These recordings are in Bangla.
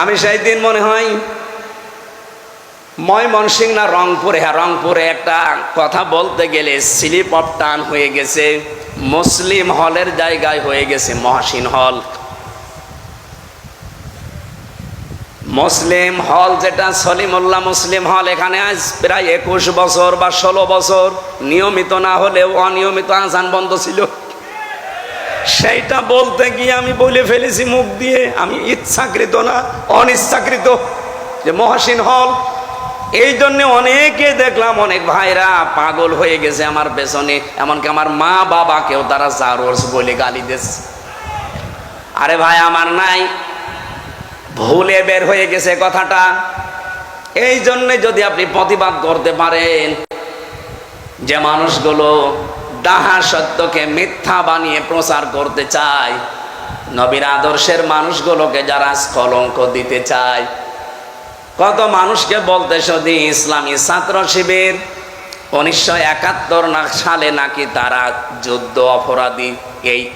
আমি সেই দিন মনে হয় ময়মনসিংহ না রংপুরে, হ্যাঁ রংপুরে একটা কথা বলতে গেলে স্লিপ অফ টান হয়ে গেছে, মুসলিম হলের জায়গায় হয়ে গেছে মহসিন হল। মুসলিম হল যেটা সলিমুল্লাহ মুসলিম হল, এখানে আজ প্রায় 21 বছর বা 16 বছর নিয়মিত না হলেও অনিয়মিত আজান বন্ধ ছিল। সেইটা বলতে গিয়ে আমি বলে ফেলেছি মুখ দিয়ে, আমি ইচ্ছাকৃত না অনিচ্ছাকৃত, যে মহসিন হল। এই জন্য অনেকে দেখলাম, অনেক ভাইরা পাগল হয়ে গেছে আমার পেছনে, এমনকি আমার মা বাবাকেও তারা জারোর্স বলে গালি দিচ্ছে। আরে ভাই আমার নাই, ভুলে বের হয়ে গেছে কথাটা। এই জন্য যদি আপনি প্রতিবাদ করতে পারেন যে মানুষগুলো ডাহা সত্যকে মিথ্যা বানিয়ে প্রচার করতে চায়, নবীর আদর্শের মানুষগুলোকে যারা কলঙ্ক দিতে চায়, কত মানুষকে বলতে শুধু ইসলামী ছাত্র শিবির 1971 সালে নাকি তারা যুদ্ধ অপরাধী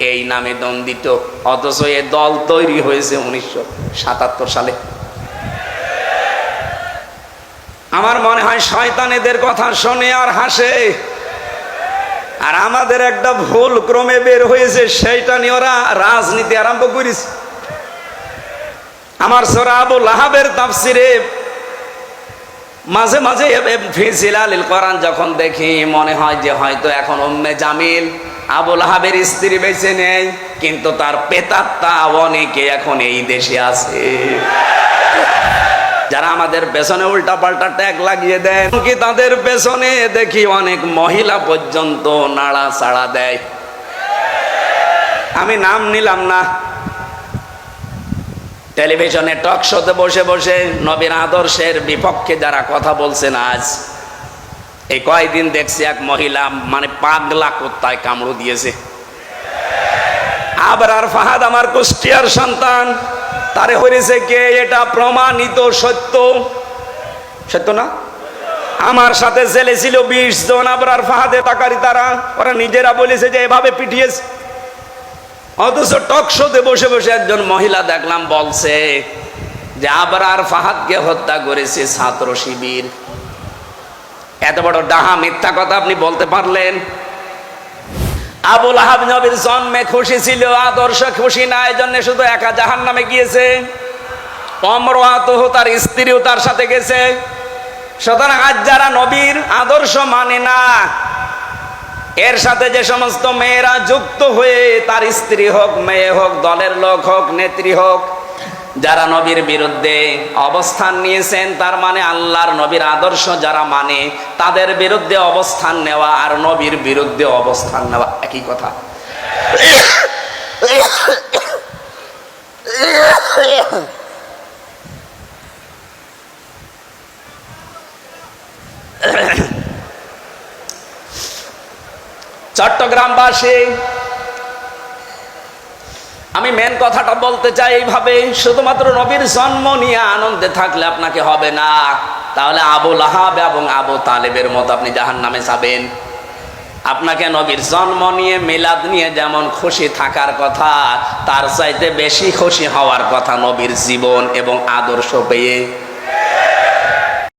এই নামে দণ্ডিত, অথচ এ দল তৈরি হয়েছে 1977 সালে। আমার মনে হয় শয়তান এদের কথা শোনে আর হাসে, আর আমাদের একটা ভুল ক্রমে বের হয়েছে, সেইটা নিয়ে ওরা রাজনীতি আরম্ভ করেছে। আমার সূরা আবু লাহাবের তাফসিরে মাঝে মাঝে ফি জিলালিল কোরআন যখন দেখি মনে হয় যে হয়তো এখন উম্মে জামিল আবু লাহাবের স্ত্রী বেঁচে নেই, কিন্তু তার পেতাত্তা অনেকে এখন এই দেশে আছে, যারা আমাদের পেছনে উল্টা পাল্টা ট্যাগ লাগিয়ে দেন, কি তাদের পেছনে দেখি অনেক মহিলা পর্যন্ত নাড়া চাড়া দেয়। আমি নাম নিলাম না। টেলিভিশনে টক শোতে বসে বসে নবীর আদর্শের বিপক্ষে যারা কথা বলছেন, আজ এই কয়েকদিন দেখছি এক মহিলা মানে পাগলা কুত্তায় কামড় দিয়েছে। আবরার ফাহাদ আমার কুষ্টিয়ার সন্তান, তারে হয়েছে কে? এটা প্রমাণিত সত্য, সত্য না? আমার সাথে জেলে ছিল 20 জন আবরার ফাহাদে তাকারি, তারা ওরা নিজেরা বলেছে যে এভাবে পিটিয়েছে। অথচ টক শোতে বসে বসে একজন মহিলা দেখলাম বলছে যে আবরার ফাহাদকে হত্যা করেছে ছাত্র শিবির। এত বড় ডাহা মিথ্যা কথা আপনি বলতে পারলেন? আবু লাহাব নবীর জন্মে খুশি ছিল, আদর্শ খুশি না, এই জন্য শুধু একা জাহান্নামে গিয়েছে। অমরাতুহু, তার স্ত্রীও তার সাথে গেছে। সুতরাং আজ যারা নবীর আদর্শ মানে না, এর সাথে যে সমস্ত মেয়েরা যুক্ত হয়ে, তার স্ত্রী হোক, মেয়ে হোক, দলের লোক হোক, নেত্রী হোক, যারা নবীর বিরুদ্ধে অবস্থান নিয়েছেন, তার মানে আল্লাহর নবীর আদর্শ যারা মানে, তাদের বিরুদ্ধে অবস্থান নেওয়া আর নবীর বিরুদ্ধে অবস্থান নেওয়া একই কথা। চট্টগ্রামবাসী, আমি মেন কথাটা বলতে চাই এইভাবে, শুধুমাত্র নবীর জন্ম নিয়ে আনন্দে থাকলে আপনাকে হবে না, তাহলে আবু লাহাব এবং আবু তালেবের মতো আপনি জাহান্নামে যাবেন। আপনাকে নবীর জন্ম নিয়ে, মিলাদ নিয়ে যেমন খুশি থাকার কথা, তার চাইতে বেশি খুশি হওয়ার কথা নবীর জীবন এবং আদর্শ পেয়ে।